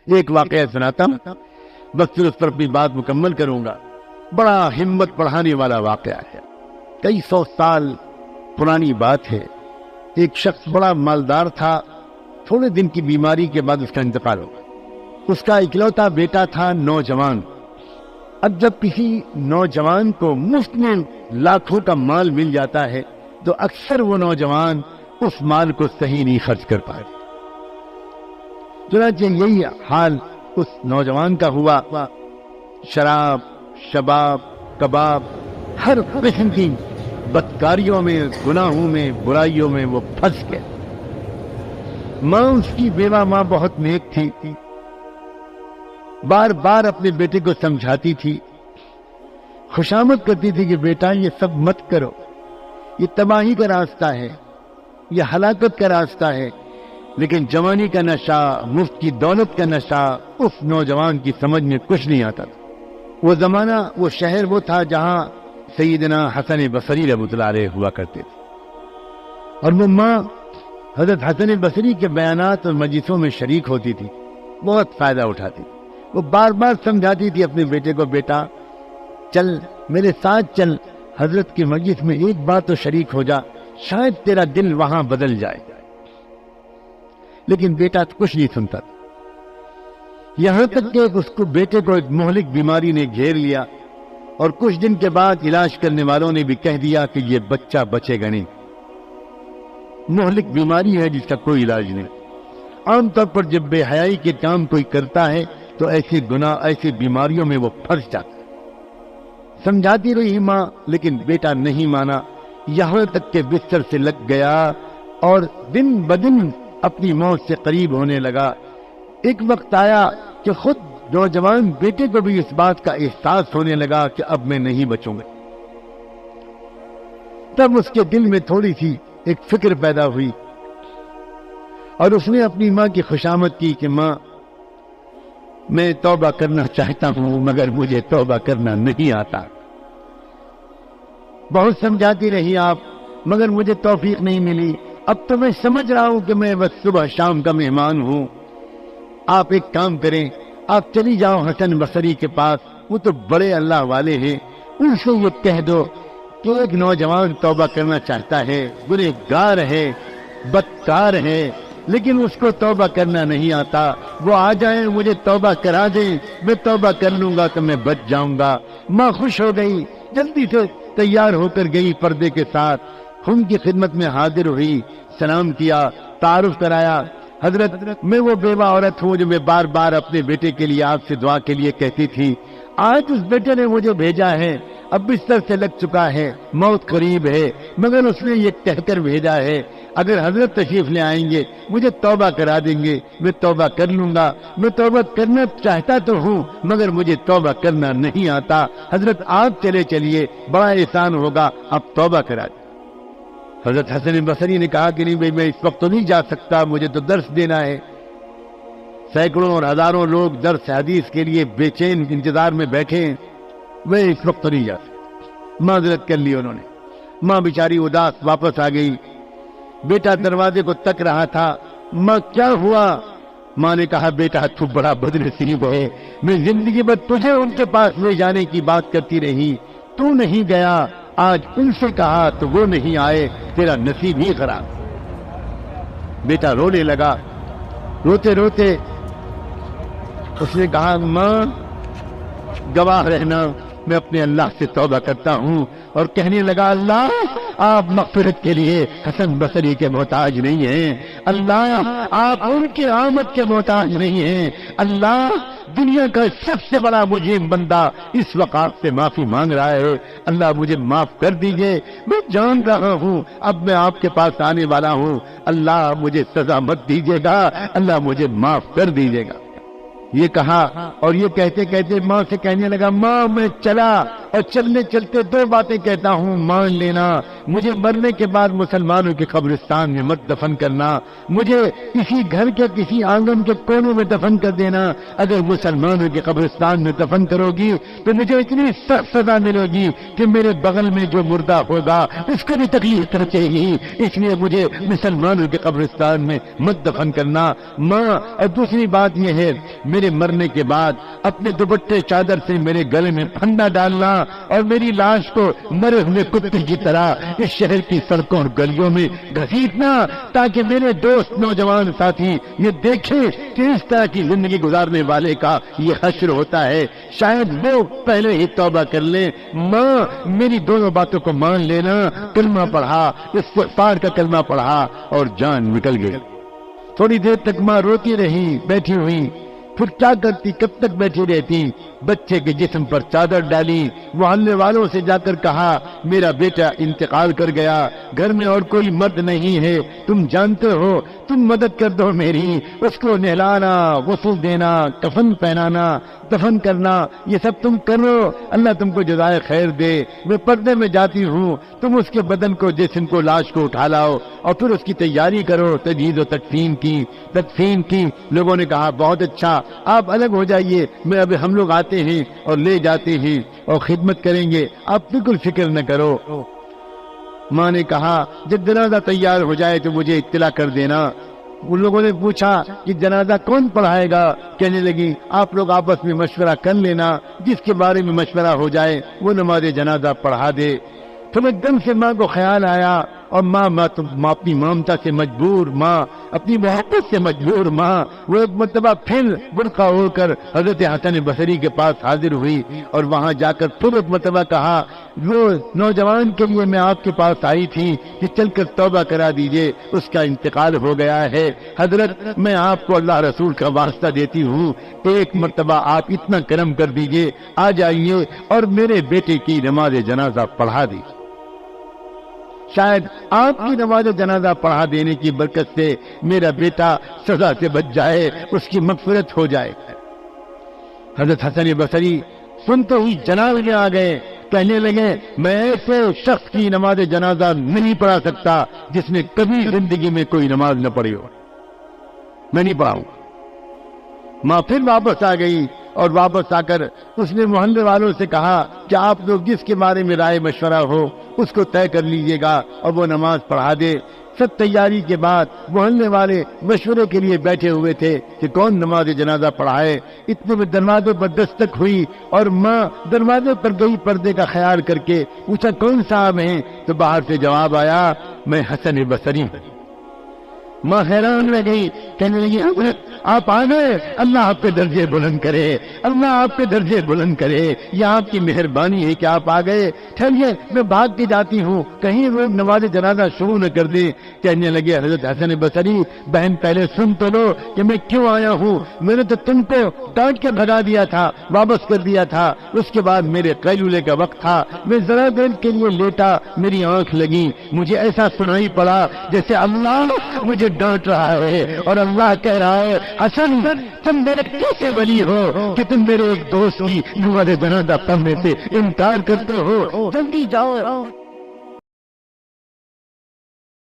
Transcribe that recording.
ایک واقعہ سناتا ہوں، بس پھر اس پر اپنی بات مکمل کروں گا۔ بڑا ہمت بڑھانے والا واقعہ ہے، کئی سو سال پرانی بات ہے۔ ایک شخص بڑا مالدار تھا، تھوڑے دن کی بیماری کے بعد اس کا انتقال ہو گیا۔ اس کا اکلوتا بیٹا تھا، نوجوان۔ اب جب کسی نوجوان کو مفت میں لاکھوں کا مال مل جاتا ہے تو اکثر وہ نوجوان اس مال کو صحیح نہیں خرچ کر پائے۔ چنانچہ یہی حال اس نوجوان کا ہوا، شراب، شباب، کباب، ہر قسم کی بدکاریوں میں، گناہوں میں، برائیوں میں وہ پھنس گیا۔ ماں اس کی بیوہ ماں بہت نیک تھی، بار بار اپنے بیٹے کو سمجھاتی تھی، خوشامد کرتی تھی کہ بیٹا یہ سب مت کرو، یہ تباہی کا راستہ ہے، یہ ہلاکت کا راستہ ہے۔ لیکن جوانی کا نشہ، مفت کی دولت کا نشہ اس نوجوان کی سمجھ میں کچھ نہیں آتا تھا۔ وہ زمانہ، وہ شہر وہ تھا جہاں سیدنا حسن بصری رحمۃ اللہ علیہ ہوا کرتے تھے، اور وہ ماں حضرت حسن بصری کے بیانات اور مجلسوں میں شریک ہوتی تھی، بہت فائدہ اٹھاتی تھی۔ وہ بار بار سمجھاتی تھی اپنے بیٹے کو، بیٹا چل میرے ساتھ چل، حضرت کی مجلس میں ایک بار تو شریک ہو جا، شاید تیرا دل وہاں بدل جائے۔ لیکن بیٹا کچھ نہیں سنتا تھا، یہاں تک کہ اس کو بیٹے کو ایک مہلک بیماری نے گھیر لیا، اور کچھ دن کے بعد علاج کرنے والوں نے بھی کہہ دیا کہ یہ بچہ بچے گا نہیں، مہلک بیماری ہے جس کا کوئی علاج نہیں۔ عام طور پر جب بے حیائی کے کام کوئی کرتا ہے تو ایسے گناہ، ایسی بیماریوں میں وہ پھنس جاتا ہے۔ سمجھاتی رہی ماں، لیکن بیٹا نہیں مانا، یہاں تک کہ بستر سے لگ گیا اور دن بدن اپنی موت سے قریب ہونے لگا۔ ایک وقت آیا کہ خود نوجوان بیٹے کو بھی اس بات کا احساس ہونے لگا کہ اب میں نہیں بچوں گا۔ تب اس کے دل میں تھوڑی سی ایک فکر پیدا ہوئی، اور اس نے اپنی ماں کی خوشامد کی کہ ماں میں توبہ کرنا چاہتا ہوں مگر مجھے توبہ کرنا نہیں آتا۔ بہت سمجھاتی رہی آپ، مگر مجھے توفیق نہیں ملی۔ اب تو میں سمجھ رہا ہوں کہ میں بس صبح شام کا مہمان ہوں۔ آپ ایک کام کریں، آپ چلی جاؤ حسن بصری کے پاس، وہ تو بڑے اللہ والے ہیں، ان سے یہ کہہ دو کہ ایک نوجوان توبہ کرنا چاہتا ہے، گنہگار ہے، بدکار ہے، لیکن اس کو توبہ کرنا نہیں آتا، وہ آ جائیں، مجھے توبہ کرا دیں، میں توبہ کر لوں گا تو میں بچ جاؤں گا۔ ماں خوش ہو گئی، جلدی سے تیار ہو کر گئی، پردے کے ساتھ ان کی خدمت میں حاضر ہوئی، سلام کیا، تعارف کرایا۔ حضرت میں وہ بیوہ عورت ہوں جو میں بار بار اپنے بیٹے کے لیے آپ سے دعا کے لیے کہتی تھی، آج اس بیٹے نے مجھے بھیجا ہے، اب بستر سے لگ چکا ہے، موت قریب ہے، مگر اس نے یہ کہہ کر بھیجا ہے اگر حضرت تشریف لے آئیں گے مجھے توبہ کرا دیں گے، میں توبہ کر لوں گا۔ میں توبہ کرنا چاہتا تو ہوں مگر مجھے توبہ کرنا نہیں آتا، حضرت آپ چلے چلیے، بڑا احسان ہوگا، آپ توبہ کرا دیں۔ حضرت حسن بصری نے کہا کہ نہیں بھائی، میں اس وقت تو نہیں جا سکتا، مجھے تو درس دینا ہے۔ سینکڑوں اور ہزاروں لوگ درس حدیث کے لیے بے چین انتظار میں بیٹھے ہیں، وہ اس وقت تو نہیں جا سکتا۔ معذرت کر لی انہوں نے۔ ماں بیچاری اداس واپس آ گئی، بیٹا دروازے کو تک رہا تھا۔ ماں کیا ہوا؟ ماں نے کہا بیٹا تو بڑا بدنصیب ہے، میں زندگی بھر تجھے ان کے پاس لے جانے کی بات کرتی رہی، تو نہیں گیا، آج ان سے کہا تو وہ نہیں آئے، تیرا نصیب ہی خراب۔ بیٹا رونے لگا، روتے روتے اس نے کہا ماں گواہ رہنا، میں اپنے اللہ سے توبہ کرتا ہوں، اور کہنے لگا اللہ آپ مغفرت کے لیے حسن بصری کے محتاج نہیں ہیں، اللہ آپ ان کے آمد کے محتاج نہیں ہیں، اللہ دنیا کا سب سے بڑا مجرم بندہ اس وقت آپ سے معافی مانگ رہا ہے، اللہ مجھے معاف کر دیجئے، میں جان رہا ہوں اب میں آپ کے پاس آنے والا ہوں، اللہ مجھے سزا مت دیجیے گا، اللہ مجھے معاف کر دیجیے گا۔ یہ کہا اور یہ کہتے کہتے ماں سے کہنے لگا ماں میں چلا اور چلنے چلتے دو باتیں کہتا ہوں، مان لینا مجھے مرنے کے بعد مسلمانوں کے قبرستان میں مت دفن کرنا، مجھے اسی گھر کے کسی آنگن کے کونے میں دفن کر دینا، اگر مسلمانوں کے قبرستان میں دفن کرو گی تو مجھے اتنی سخت سزا ملے گی کہ میرے بغل میں جو مردہ ہوگا اس کو بھی تکلیف پہنچے گی، اس لیے مجھے مسلمانوں کے قبرستان میں مت دفن کرنا ماں۔ اور دوسری بات یہ ہے، میرے مرنے کے بعد اپنے دوپٹے چادر سے میرے گلے میں پھندا ڈالنا اور میری لاش کو مرے ہوئے کتے کی طرح اس شہر کی سڑکوں اور گلیوں میں گھسیٹنا، تاکہ میرے دوست نوجوان ساتھی یہ دیکھیں کہ اس طرح کی زندگی گزارنے والے کا یہ حشر ہوتا ہے، شاید وہ پہلے ہی توبہ کر لیں۔ ماں میری دونوں باتوں کو مان لینا، کلمہ پڑھا، استغفار کا کلمہ پڑھا اور جان نکل گئی۔ تھوڑی دیر تک ماں روتی رہی، بیٹھی ہوئی، پھر کیا کرتی، کب تک بیٹھی رہتی، بچے کے جسم پر چادر ڈالی، محلے والوں سے جا کر کہا میرا بیٹا انتقال کر گیا، گھر میں اور کوئی مرد نہیں ہے، تم جانتے ہو، تم مدد کر دو میری، اس کو نہلانا، غسل دینا، کفن پہنانا، دفن کرنا، یہ سب تم کرو، اللہ تم کو جزائے خیر دے، میں پردے میں جاتی ہوں، تم اس کے بدن کو، جسم کو، لاش کو اٹھا لاؤ اور پھر اس کی تیاری کرو، تجہیز و تدفین کی۔ لوگوں نے کہا بہت اچھا، آپ الگ ہو جائیے، میں ابھی ہم لوگ آتے ہیں اور لے جاتے ہیں اور خدمت کریں گے، آپ بالکل فکر نہ کرو۔ ماں نے کہا جب جنازہ تیار ہو جائے تو مجھے اطلاع کر دینا۔ ان لوگوں نے پوچھا کہ جنازہ کون پڑھائے گا؟ کہنے لگی آپ لوگ آپس میں مشورہ کر لینا، جس کے بارے میں مشورہ ہو جائے وہ نماز جنازہ پڑھا دے۔ تو ایک دم سے ماں کو خیال آیا، اور ماں اپنی مامتا سے مجبور، ماں اپنی محبت سے مجبور، ماں وہ ایک مرتبہ پھر برقع اوڑھ کر حضرت حسن بصری کے پاس حاضر ہوئی اور وہاں جا کر پھر ایک مرتبہ کہا وہ نوجوان کے لیے میں آپ کے پاس آئی تھی کہ چل کر توبہ کرا دیجئے، اس کا انتقال ہو گیا ہے، حضرت میں آپ کو اللہ رسول کا واسطہ دیتی ہوں، ایک مرتبہ آپ اتنا کرم کر دیجئے، آ جائیے اور میرے بیٹے کی نماز جنازہ پڑھا دی، شاید آپ کی نماز جنازہ پڑھا دینے کی برکت سے میرا بیٹا سزا سے بچ جائے، اس کی مغفرت ہو جائے۔ حضرت حسن بصری سنتے ہی جناب میں آ گئے، کہنے لگے میں ایسے شخص کی نماز جنازہ نہیں پڑھا سکتا جس نے کبھی زندگی میں کوئی نماز نہ پڑھی ہو، میں نہیں پڑھاؤں۔ ماں پھر واپس آ گئی اور واپس آ کر اس نے محلے والوں سے کہا کہ آپ لوگ جس کے بارے میں رائے مشورہ ہو اس کو طے کر لیجئے گا اور وہ نماز پڑھا دے۔ سب تیاری کے بعد محلے والے مشورے کے لیے بیٹھے ہوئے تھے کہ کون نماز جنازہ پڑھائے۔ اتنے میں دروازے پر دستک ہوئی اور ماں دروازے پر گئی، پردے کا خیال کر کے پوچھا کون صاحب ہیں؟ تو باہر سے جواب آیا میں حسن بصری ہوں۔ ماں حیران رہ گئی، کہنے لگی آپ آ گئے، اللہ آپ کے درجے بلند کرے، اللہ آپ کے درجے بلند کرے، یہ آپ کی مہربانی ہے کہ آپ آ گئے، ٹھہریے میں بھاگ کے جاتی ہوں، کہیں وہ نماز جنازہ شروع نہ کر دے۔ کہنے لگے حضرت حسن بصری بہن پہلے سن تو لو کہ میں کیوں آیا ہوں، میں نے تو تم کو ڈانٹ کے بھگا دیا تھا، واپس کر دیا تھا، اس کے بعد میرے قیلولے کا وقت تھا، میں ذرا دیر کے لیے لیٹا، میری آنکھ لگی، مجھے ایسا سنائی پڑا جیسے اللہ مجھے ڈانٹ رہا ہے اور اللہ کہہ رہا ہے حسن تم میرے کیسے ولی ہو کہ تم میرے ایک دوست کی نماز جنازہ پڑھنے سے انکار کرتے ہو، جلدی جاؤ۔